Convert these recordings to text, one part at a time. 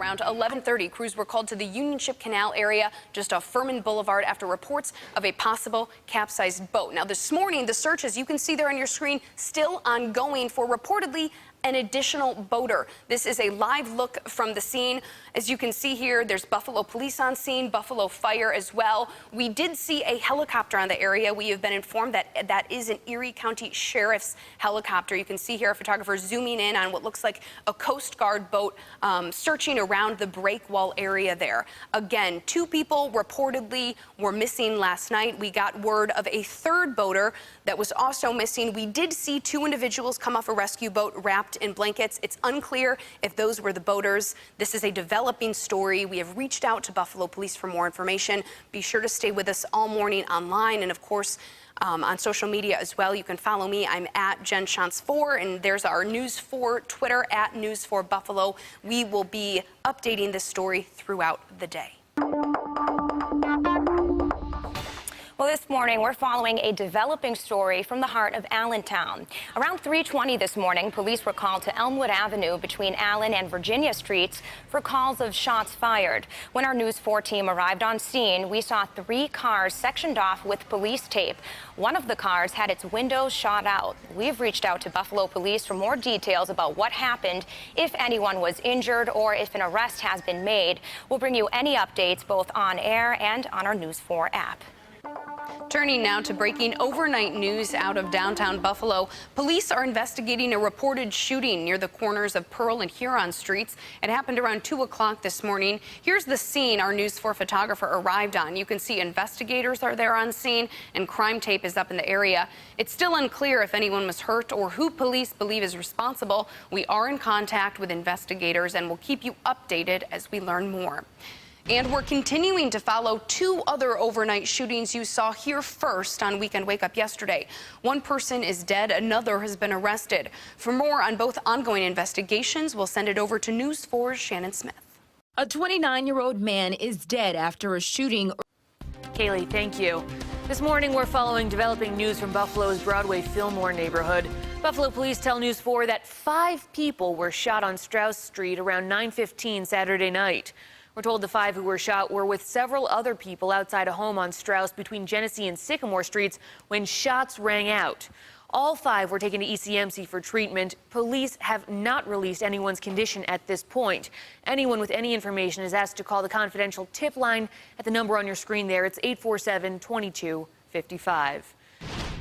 around 11:30, crews were called to the Union Ship Canal area just off Furman Boulevard after reports of a possible capsized boat. Now, this morning, the search, as you can see there on your screen, still ongoing for reportedly an additional boater. This is a live look from the scene. As you can see here, there's Buffalo police on scene, Buffalo Fire as well. We did see a helicopter on the area. We have been informed that that is an Erie County Sheriff's helicopter. You can see here a photographer zooming in on what looks like a Coast Guard boat searching around the breakwall area there. Again, 2 people reportedly were missing last night. We got word of a 3rd boater that was also missing. We did see 2 individuals come off a rescue boat wrapped in blankets. It's unclear if those were the boaters. This is a developing story. We have reached out to Buffalo Police for more information. Be sure to stay with us all morning online and, of course, on social media as well. You can follow me. I'm at Jen Shantz 4, and there's our News 4 Twitter at News 4 Buffalo. We will be updating this story throughout the day. Well, this morning, we're following a developing story from the heart of Allentown. Around 3:20 this morning, police were called to Elmwood Avenue between Allen and Virginia Streets for calls of shots fired. When our News 4 team arrived on scene, we saw 3 cars sectioned off with police tape. One of the cars had its windows shot out. We've reached out to Buffalo Police for more details about what happened, if anyone was injured, or if an arrest has been made. We'll bring you any updates both on air and on our News 4 app. Turning now to breaking overnight news out of downtown Buffalo. Police are investigating a reported shooting near the corners of Pearl and Huron Streets. It happened around 2 o'clock this morning. Here's the scene our News 4 photographer arrived on. You can see investigators are there on scene and crime tape is up in the area. It's still unclear if anyone was hurt or who police believe is responsible. We are in contact with investigators and will keep you updated as we learn more. And we're continuing to follow 2 other overnight shootings you saw here first on Weekend Wake Up yesterday. One person is dead, another has been arrested. For more on both ongoing investigations, we'll send it over to News 4's Shannon Smith. A 29-year-old man is dead after a shooting. Kaylee, thank you. This morning, we're following developing news from Buffalo's Broadway-Fillmore neighborhood. Buffalo police tell News 4 that 5 people were shot on Strauss Street around 9:15 Saturday night. We're told the 5 who were shot were with several other people outside a home on Strauss between Genesee and Sycamore Streets when shots rang out. All 5 were taken to ECMC for treatment. Police have not released anyone's condition at this point. Anyone with any information is asked to call the confidential tip line at the number on your screen there. It's 847-2255.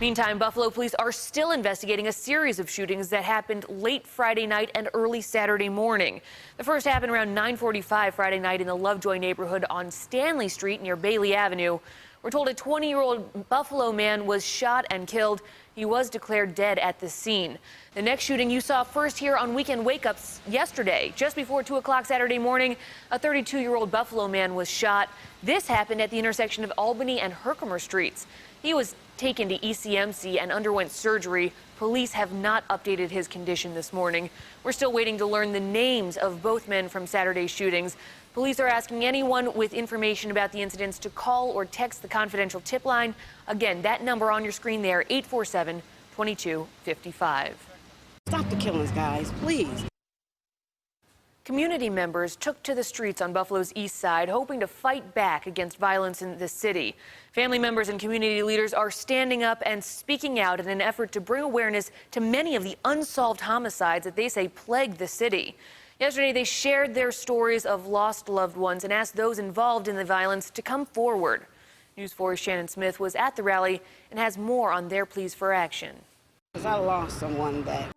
Meantime, Buffalo police are still investigating a series of shootings that happened late Friday night and early Saturday morning. The first happened around 9:45 Friday night in the Lovejoy neighborhood on Stanley Street near Bailey Avenue. We're told a 20-year-old Buffalo man was shot and killed. He was declared dead at the scene. The next shooting you saw first here on Weekend Wake Ups yesterday. Just before 2 o'clock Saturday morning, a 32-year-old Buffalo man was shot. This happened at the intersection of Albany and Herkimer Streets. He was taken to ECMC and underwent surgery. Police have not updated his condition this morning. We're still waiting to learn the names of both men from Saturday's shootings. Police are asking anyone with information about the incidents to call or text the confidential tip line. Again, that number on your screen there, 847-2255. Stop the killings, guys, please. Community members took to the streets on Buffalo's east side, hoping to fight back against violence in the city. Family members and community leaders are standing up and speaking out in an effort to bring awareness to many of the unsolved homicides that they say plague the city. Yesterday, they shared their stories of lost loved ones and asked those involved in the violence to come forward. News 4's Shannon Smith was at the rally and has more on their pleas for action. Because I lost someone that.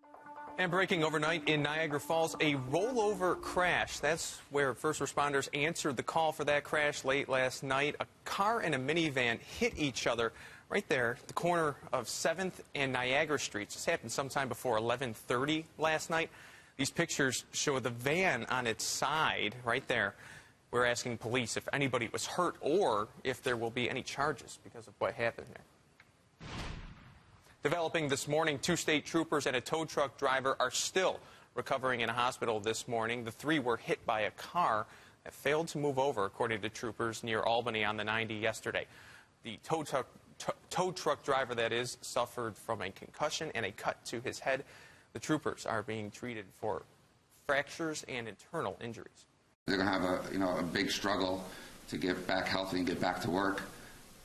And breaking overnight in Niagara Falls, a rollover crash. That's where first responders answered the call for that crash late last night. A car and a minivan hit each other right there at the corner of 7th and Niagara Streets. This happened sometime before 11:30 last night. These pictures show the van on its side right there. We're asking police if anybody was hurt or if there will be any charges because of what happened there. Developing this morning, 2 state troopers and a tow truck driver are still recovering in a hospital this morning. The 3 were hit by a car that failed to move over, according to troopers near Albany on the 90 yesterday. The tow truck driver, that is, suffered from a concussion and a cut to his head. The troopers are being treated for fractures and internal injuries. They're going to have a big struggle to get back healthy and get back to work,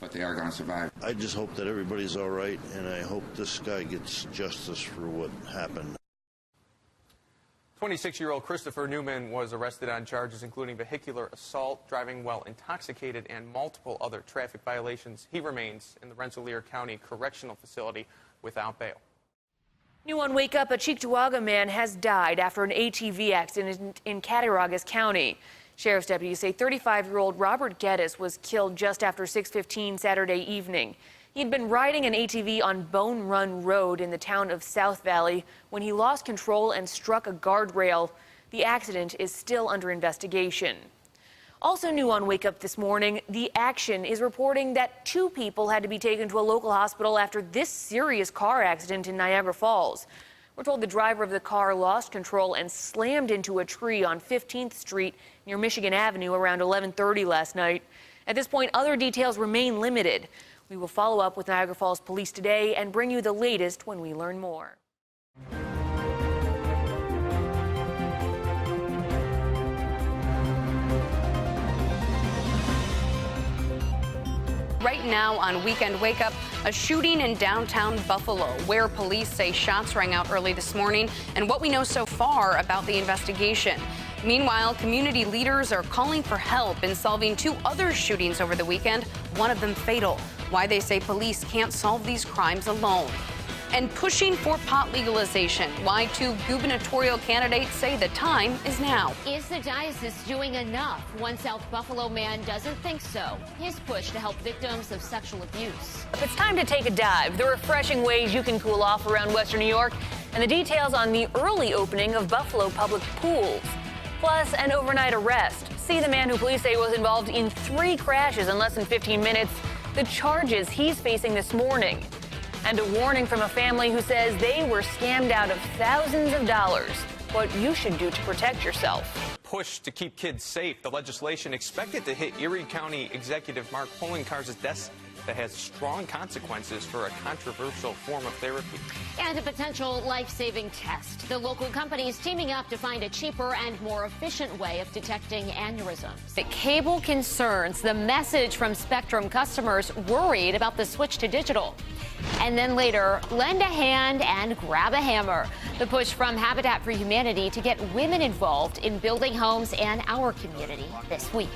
but they are going to survive. I just hope that everybody's all right, and I hope this guy gets justice for what happened. 26-year-old Christopher Newman was arrested on charges including vehicular assault, driving while intoxicated, and multiple other traffic violations. He remains in the Rensselaer County Correctional Facility without bail. New on Wake Up, a Cheektowaga man has died after an ATV accident in Cattaraugus County. Sheriff's deputies say 35-year-old Robert Geddes was killed just after 6:15 Saturday evening. He had been riding an ATV on Bone Run Road in the town of South Valley when he lost control and struck a guardrail. The accident is still under investigation. Also new on Wake Up this morning, The Action is reporting that 2 people had to be taken to a local hospital after this serious car accident in Niagara Falls. We're told the driver of the car lost control and slammed into a tree on 15th Street near Michigan Avenue around 11:30 last night. At this point, other details remain limited. We will follow up with Niagara Falls Police today and bring you the latest when we learn more. Right now on Weekend Wake Up, a shooting in downtown Buffalo, where police say shots rang out early this morning, and what we know so far about the investigation. Meanwhile, community leaders are calling for help in solving 2 other shootings over the weekend, one of them fatal. Why they say police can't solve these crimes alone. And pushing for pot legalization, why 2 gubernatorial candidates say the time is now. Is the diocese doing enough? One South Buffalo man doesn't think so. His push to help victims of sexual abuse. It's time to take a dive. The refreshing ways you can cool off around Western New York and the details on the early opening of Buffalo public pools. Plus, an overnight arrest. See the man who police say was involved in 3 crashes in less than 15 minutes. The charges he's facing this morning. And a warning from a family who says they were scammed out of thousands of dollars. What you should do to protect yourself. Push to keep kids safe. The legislation expected to hit Erie County Executive Mark Poloncarz's desk that has strong consequences for a controversial form of therapy. And a potential life-saving test. The local company is teaming up to find a cheaper and more efficient way of detecting aneurysms. The cable concerns the message from Spectrum customers worried about the switch to digital. And then later, lend a hand and grab a hammer. The push from Habitat for Humanity to get women involved in building homes and our community this week.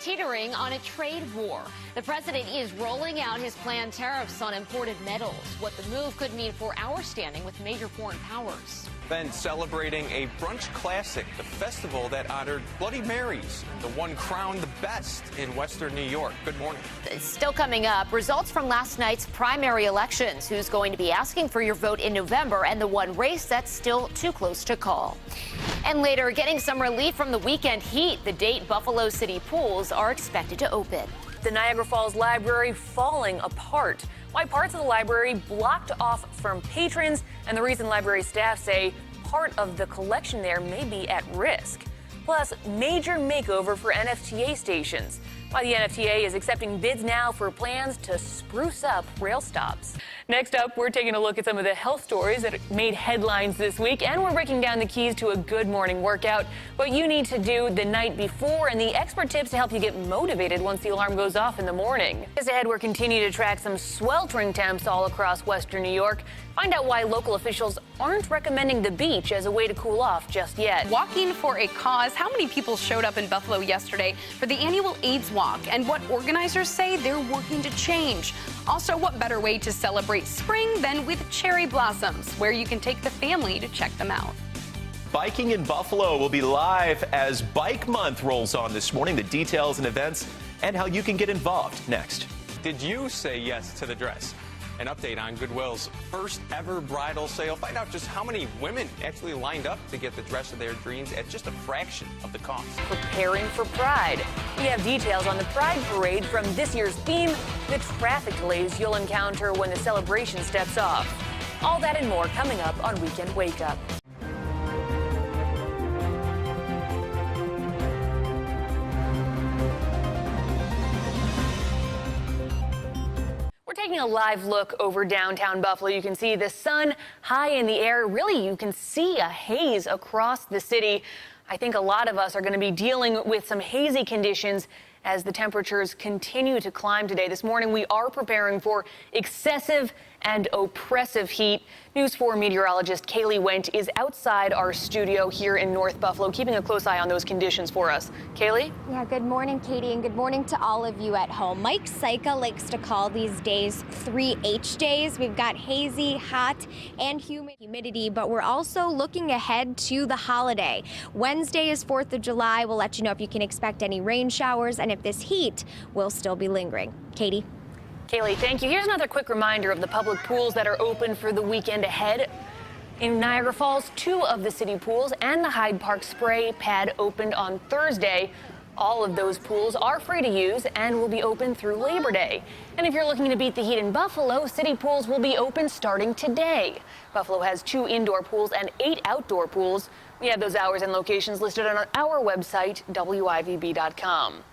Teetering on a trade war. The president is rolling out his planned tariffs on imported metals. What the move could mean for our standing with major foreign powers. Then celebrating a brunch classic, the festival that honored Bloody Marys, the one crowned the best in Western New York. Good morning. It's still coming up. Results from last night's primary elections. Who's going to be asking for your vote in November, and the one race that's still too close to call. And later, getting some relief from the weekend heat. The date Buffalo City pools are expected to open. The Niagara Falls Library falling apart. Why parts of the library blocked off from patrons, and the reason library staff say part of the collection there may be at risk. Plus, major makeover for NFTA stations. Why the NFTA is accepting bids now for plans to spruce up rail stops. Next up, we're taking a look at some of the health stories that made headlines this week, and we're breaking down the keys to a good morning workout, what you need to do the night before, and the expert tips to help you get motivated once the alarm goes off in the morning. As ahead, we're continuing to track some sweltering temps all across Western New York. Find out why local officials aren't recommending the beach as a way to cool off just yet. Walking for a cause. How many people showed up in Buffalo yesterday for the annual AIDS Walk, and what organizers say they're working to change. Also, what better way to celebrate spring than with cherry blossoms, where you can take the family to check them out. Biking in Buffalo will be live as Bike Month rolls on this morning. The details and events and how you can get involved next. Did you say yes to the dress? An update on Goodwill's first ever bridal sale. Find out just how many women actually lined up to get the dress of their dreams at just a fraction of the cost. Preparing for Pride. We have details on the Pride Parade from this year's theme, the traffic delays you'll encounter when the celebration steps off. All that and more coming up on Weekend Wake Up. Taking a live look over downtown Buffalo, you can see the sun high in the air. Really, you can see a haze across the city. I think a lot of us are going to be dealing with some hazy conditions as the temperatures continue to climb today. This morning, we are preparing for excessive and oppressive heat. News 4 meteorologist Kaylee Went is outside our studio here in North Buffalo, keeping a close eye on those conditions for us. Kaylee? Yeah, good morning, Katie, and good morning to all of you at home. Mike Syka likes to call these days 3H days. We've got hazy, hot, and humidity, but we're also looking ahead to the holiday. Wednesday is 4th of July. We'll let you know if you can expect any rain showers and if this heat will still be lingering. Katie? Kaylee, thank you. Here's another quick reminder of the public pools that are open for the weekend ahead. In Niagara Falls, 2 of the city pools and the Hyde Park spray pad opened on Thursday. All of those pools are free to use and will be open through Labor Day. And if you're looking to beat the heat in Buffalo, city pools will be open starting today. Buffalo has 2 indoor pools and 8 outdoor pools. We have those hours and locations listed on our website, WIVB.com.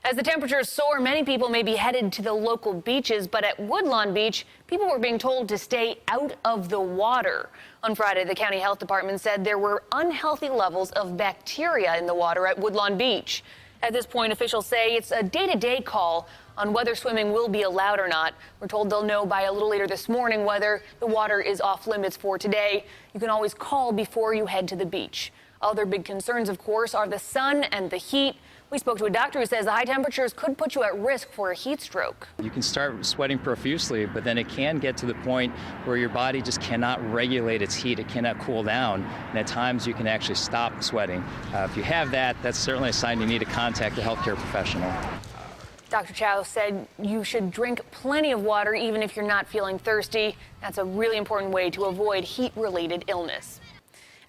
As the temperatures soar, many people may be headed to the local beaches, but at Woodlawn Beach, people were being told to stay out of the water. On Friday, the county health department said there were unhealthy levels of bacteria in the water at Woodlawn Beach. At this point, officials say it's a day-to-day call on whether swimming will be allowed or not. We're told they'll know by a little later this morning whether the water is off limits for today. You can always call before you head to the beach. Other big concerns, of course, are the sun and the heat. We spoke to a doctor who says the high temperatures could put you at risk for a heat stroke. You can start sweating profusely, but then it can get to the point where your body just cannot regulate its heat. It cannot cool down, and at times you can actually stop sweating. If you have that, that's certainly a sign you need to contact a healthcare professional. Dr. Chow said you should drink plenty of water even if you're not feeling thirsty. That's a really important way to avoid heat-related illness.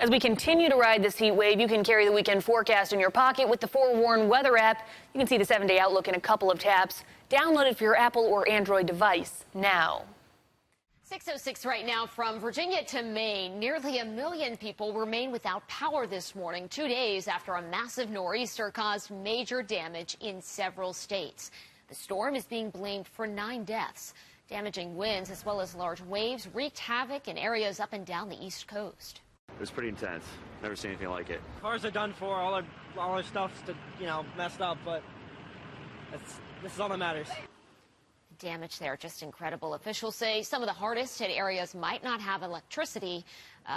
As we continue to ride this heat wave, you can carry the weekend forecast in your pocket with the Forewarn Weather app. You can see the 7-day outlook in a couple of taps. Download it for your Apple or Android device now. 6:06 right now from Virginia to Maine. Nearly 1 million people remain without power this morning, 2 days after a massive nor'easter caused major damage in several states. The storm is being blamed for 9 deaths. Damaging winds as well as large waves wreaked havoc in areas up and down the East Coast. It was pretty intense. Never seen anything like it. Cars are done for. All our stuff's messed up, but this is all that matters. Damage there, just incredible. Officials say some of the hardest hit areas might not have electricity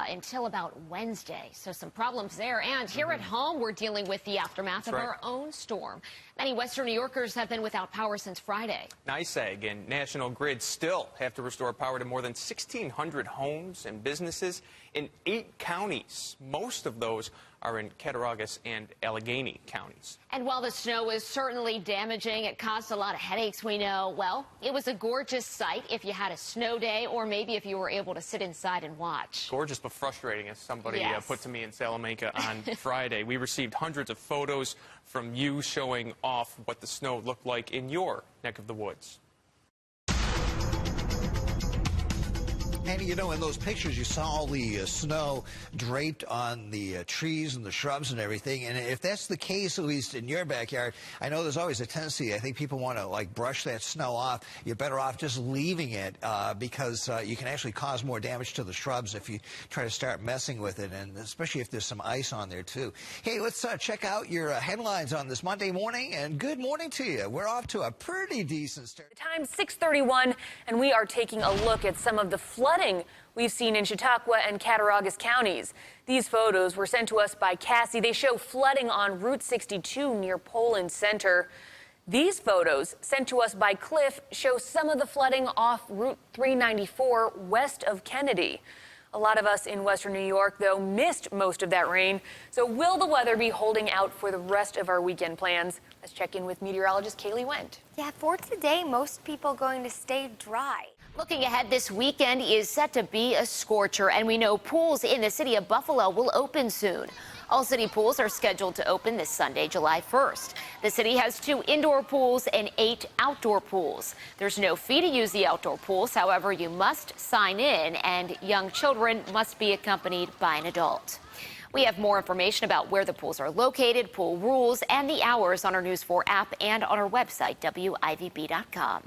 until about Wednesday. So some problems there. And here at home, we're dealing with the aftermath of our own storm. Many Western New Yorkers have been without power since Friday. NYSEG and National Grid still have to restore power to more than 1,600 homes and businesses in 8 counties. Most of those are in Cattaraugus and Allegheny counties. And while the snow is certainly damaging, it caused a lot of headaches, we know. Well, it was a gorgeous sight if you had a snow day or maybe if you were able to sit inside and watch. Gorgeous but frustrating, as somebody put to me in Salamanca on Friday. We received hundreds of photos from you showing off what the snow looked like in your neck of the woods. And, you know, in those pictures, you saw all the snow draped on the trees and the shrubs and everything. And if that's the case, at least in your backyard, I know there's always a tendency. I think people want to, like, brush that snow off. You're better off just leaving it because you can actually cause more damage to the shrubs if you try to start messing with it, and especially if there's some ice on there, too. Hey, let's check out your headlines on this Monday morning, and good morning to you. We're off to a pretty decent start. The time's 6:31, and we are taking a look at some of the flooding we've seen in Chautauqua and Cattaraugus counties. These photos were sent to us by Cassie. They show flooding on Route 62 near Poland Center. These photos, sent to us by Cliff, show some of the flooding off Route 394 west of Kennedy. A lot of us in Western New York, though, missed most of that rain. So will the weather be holding out for the rest of our weekend plans? Let's check in with meteorologist Kaylee Went. Yeah, for today, most people going to stay dry. Looking ahead, this weekend is set to be a scorcher, and we know pools in the city of Buffalo will open soon. All city pools are scheduled to open this Sunday, July 1st. The city has 2 indoor pools and 8 outdoor pools. There's no fee to use the outdoor pools. However, you must sign in, and young children must be accompanied by an adult. We have more information about where the pools are located, pool rules, and the hours on our News 4 app and on our website, WIVB.com.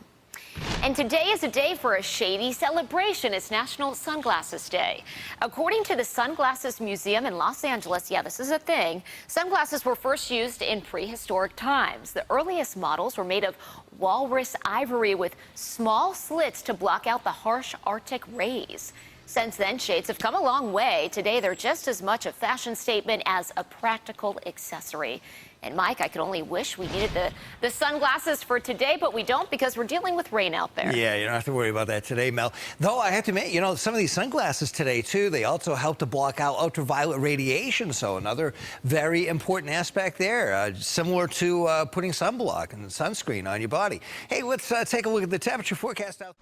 And today is a day for a shady celebration. It's National Sunglasses Day. According to the Sunglasses Museum in Los Angeles, yeah, this is a thing, sunglasses were first used in prehistoric times. The earliest models were made of walrus ivory with small slits to block out the harsh Arctic rays. Since then, shades have come a long way. Today, they're just as much a fashion statement as a practical accessory. And Mike, I could only wish we needed the sunglasses for today, but we don't because we're dealing with rain out there. Yeah, you don't have to worry about that today, Mel. Though I have to admit, you know, some of these sunglasses today, too, they also help to block out ultraviolet radiation. So another very important aspect there, similar to putting sunblock and sunscreen on your body. Hey, let's take a look at the temperature forecast out.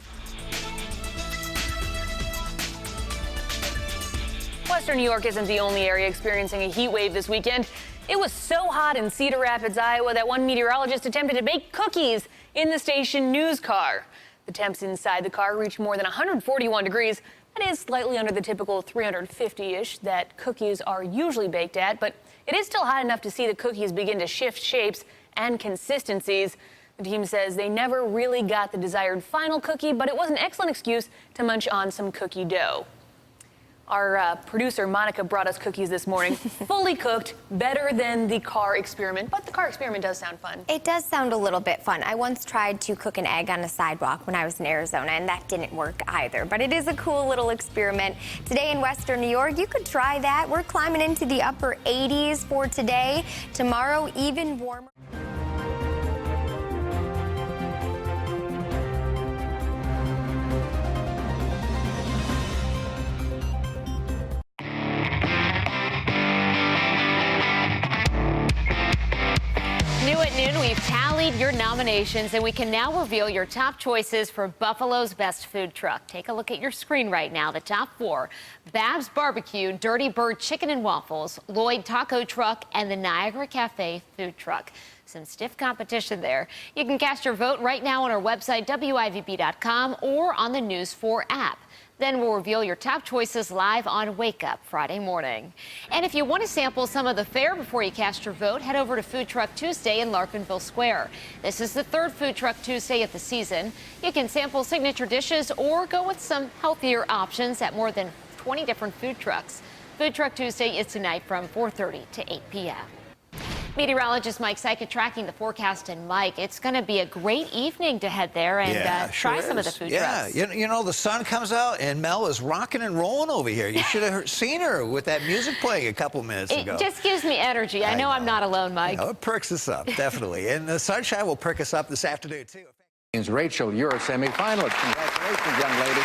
Western New York isn't the only area experiencing a heat wave this weekend. It was so hot in Cedar Rapids, Iowa, that one meteorologist attempted to bake cookies in the station news car. The temps inside the car reached more than 141 degrees. That is slightly under the typical 350-ish that cookies are usually baked at, but it is still hot enough to see the cookies begin to shift shapes and consistencies. The team says they never really got the desired final cookie, but it was an excellent excuse to munch on some cookie dough. Our producer, Monica, brought us cookies this morning, fully cooked, better than the car experiment. But the car experiment does sound fun. It does sound a little bit fun. I once tried to cook an egg on a sidewalk when I was in Arizona, and that didn't work either. But it is a cool little experiment. Today in Western New York, you could try that. We're climbing into the upper 80s for today. Tomorrow, even warmer. New at noon, we've tallied your nominations, and we can now reveal your top choices for Buffalo's best food truck. Take a look at your screen right now. The top four: Bab's Barbecue, Dirty Bird Chicken and Waffles, Lloyd Taco Truck, and the Niagara Cafe food truck. Some stiff competition there. You can cast your vote right now on our website, WIVB.com, or on the News 4 app. Then we'll reveal your top choices live on Wake Up Friday morning. And if you want to sample some of the fare before you cast your vote, head over to Food Truck Tuesday in Larkinville Square. This is the third Food Truck Tuesday of the season. You can sample signature dishes or go with some healthier options at more than 20 different food trucks. Food Truck Tuesday is tonight from 4:30 to 8 p.m. Meteorologist Mike Syka tracking the forecast. And Mike, it's going to be a great evening to head there and try some of the food trucks. Yeah, you know, the sun comes out and Mel is rocking and rolling over here. You should have seen her with that music playing a couple minutes ago. It just gives me energy. I know I'm not alone, Mike. You know, it perks us up, definitely. And the sunshine will perk us up this afternoon, too. Rachel, you're a semifinalist. Congratulations, young lady.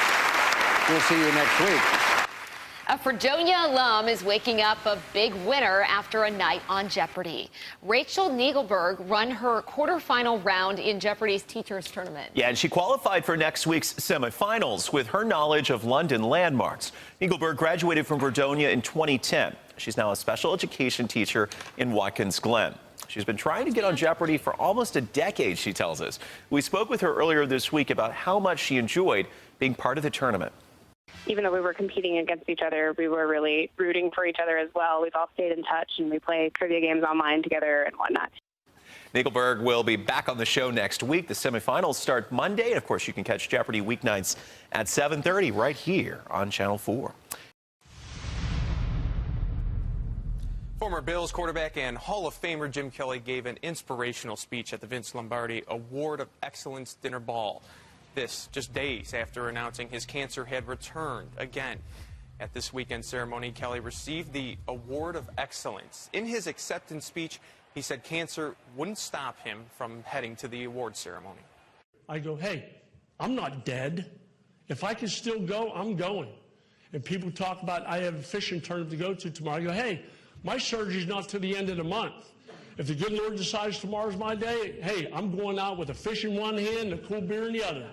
We'll see you next week. A Fredonia alum is waking up a big winner after a night on Jeopardy. Rachel Niegelberg won her quarterfinal round in Jeopardy's Teachers Tournament. Yeah, and she qualified for next week's semifinals with her knowledge of London landmarks. Niegelberg graduated from Fredonia in 2010. She's now a special education teacher in Watkins Glen. She's been trying to get on Jeopardy for almost a decade, she tells us. We spoke with her earlier this week about how much she enjoyed being part of the tournament. Even though we were competing against each other, we were really rooting for each other as well. We've all stayed in touch, and we play trivia games online together and whatnot. Niegelberg will be back on the show next week. The semifinals start Monday. And of course, you can catch Jeopardy weeknights at 7:30 right here on Channel 4. Former Bills quarterback and Hall of Famer Jim Kelly gave an inspirational speech at the Vince Lombardi Award of Excellence Dinner Ball. This just days after announcing his cancer had returned again. At this weekend ceremony, Kelly received the Award of Excellence. In his acceptance speech, he said cancer wouldn't stop him from heading to the award ceremony. I go, hey, I'm not dead. If I can still go, I'm going. And people talk about, I have a fishing tournament to go to tomorrow. I go, hey, my surgery's not to the end of the month. If the good Lord decides tomorrow's my day, hey, I'm going out with a fish in one hand and a cool beer in the other.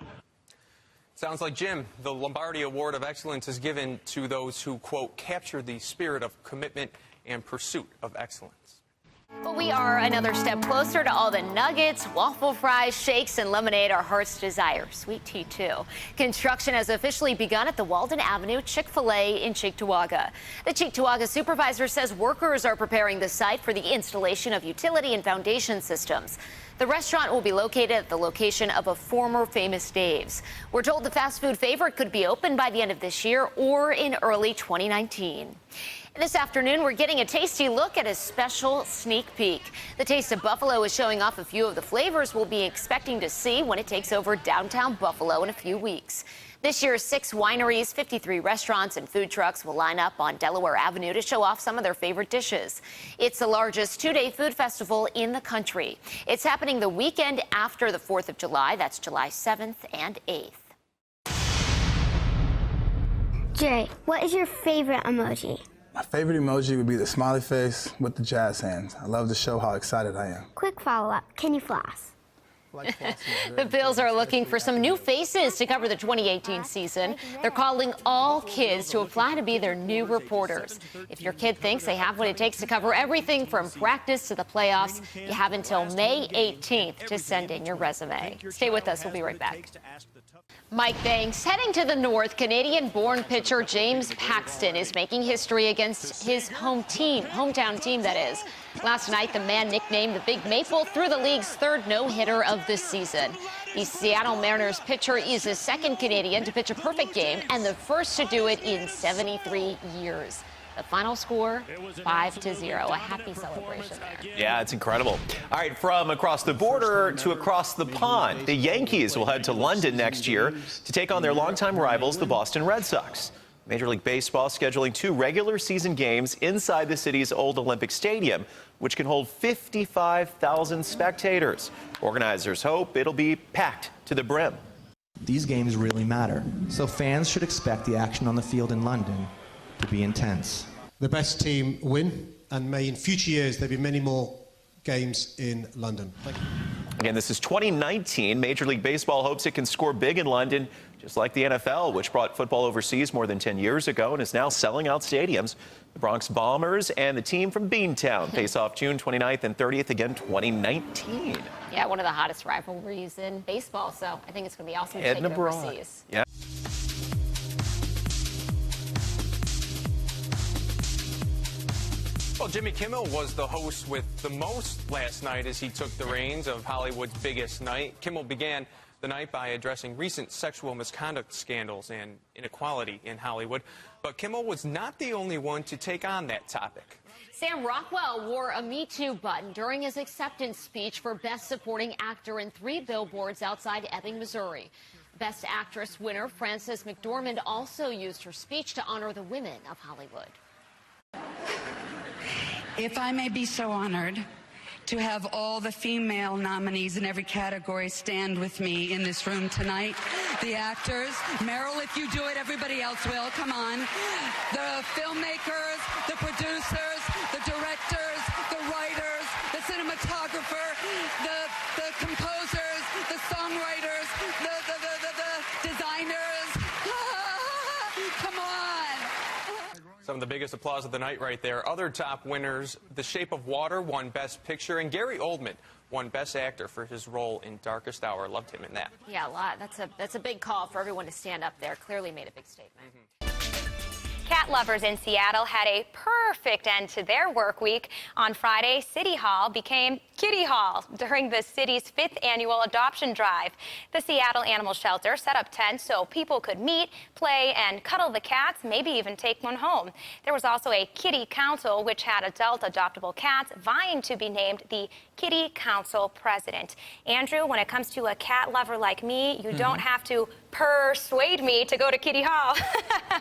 Sounds like Jim. The Lombardi Award of Excellence is given to those who, quote, capture the spirit of commitment and pursuit of excellence. But we are another step closer to all the nuggets, waffle fries, shakes, and lemonade our hearts desire. Sweet tea, too. Construction has officially begun at the Walden Avenue Chick-fil-A in Cheektowaga. The Cheektowaga supervisor says workers are preparing the site for the installation of utility and foundation systems. The restaurant will be located at the location of a former Famous Dave's. We're told the fast food favorite could be open by the end of this year or in early 2019. This afternoon, we're getting a tasty look at a special sneak peek. The Taste of Buffalo is showing off a few of the flavors we'll be expecting to see when it takes over downtown Buffalo in a few weeks. This year, 6 wineries, 53 restaurants, and food trucks will line up on Delaware Avenue to show off some of their favorite dishes. It's the largest 2-day food festival in the country. It's happening the weekend after the 4th of July. That's July 7th and 8th. Jay, what is your favorite emoji? My favorite emoji would be the smiley face with the jazz hands. I love to show how excited I am. Quick follow-up, can you floss? The Bills are looking for some new faces to cover the 2018 season. They're calling all kids to apply to be their new reporters. If your kid thinks they have what it takes to cover everything from practice to the playoffs, you have until May 18th to send in your resume. Stay with us. We'll be right back. Mike Banks heading to the north. Canadian-born pitcher James Paxton is making history against his hometown team, that is. Last night, the man nicknamed the Big Maple threw the league's 3rd no-hitter of the season. The Seattle Mariners pitcher is the 2nd Canadian to pitch a perfect game and the first to do it in 73 years. The final score, 5-0. A happy celebration there. Yeah, it's incredible. All right, from across the border to across the pond, the Yankees will head to London next year to take on their longtime rivals, the Boston Red Sox. Major League Baseball scheduling 2 regular season games inside the city's old Olympic Stadium, which can hold 55,000 spectators. Organizers hope it'll be packed to the brim. These games really matter, so fans should expect the action on the field in London to be intense. The best team win, and may in future years there be many more games in London. Thank you. Again, this is 2019. Major League Baseball hopes it can score big in London, just like the NFL, which brought football overseas more than 10 years ago and is now selling out stadiums. The Bronx Bombers and the team from Beantown face off June 29th and 30th again 2019. Yeah, one of the hottest rivalries in baseball, so I think it's going to be awesome to take it overseas. Yeah. Well, Jimmy Kimmel was the host with the most last night as he took the reins of Hollywood's biggest night. Kimmel began the night by addressing recent sexual misconduct scandals and inequality in Hollywood. But Kimmel was not the only one to take on that topic. Sam Rockwell wore a Me Too button during his acceptance speech for Best Supporting Actor in 3 billboards outside Ebbing, Missouri. Best Actress winner Frances McDormand also used her speech to honor the women of Hollywood. If I may be so honored to have all the female nominees in every category stand with me in this room tonight. The actors, Meryl, if you do it, everybody else will, come on. The filmmakers, the producers, the directors, the writers, the cinematographer, the composers, the songwriters, the designers. Come on. Some of the biggest applause of the night right there. Other top winners, The Shape of Water won Best Picture, and Gary Oldman won Best Actor for his role in Darkest Hour. Loved him in that. Yeah, a lot. That's a big call for everyone to stand up there. Clearly made a big statement. Cat lovers in Seattle had a perfect end to their work week. On Friday, City Hall became Kitty Hall during the city's 5th annual adoption drive. The Seattle Animal Shelter set up tents so people could meet, play, and cuddle the cats, maybe even take one home. There was also a Kitty Council, which had adult adoptable cats vying to be named the Kitty Council president. Andrew, when it comes to a cat lover like me, you don't have to persuade me to go to Kitty Hall.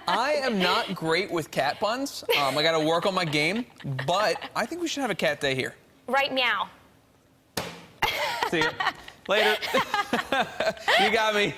I am not great with cat puns. I got to work on my game, but I think we should have a cat day here. Right, meow. See you later. You got me.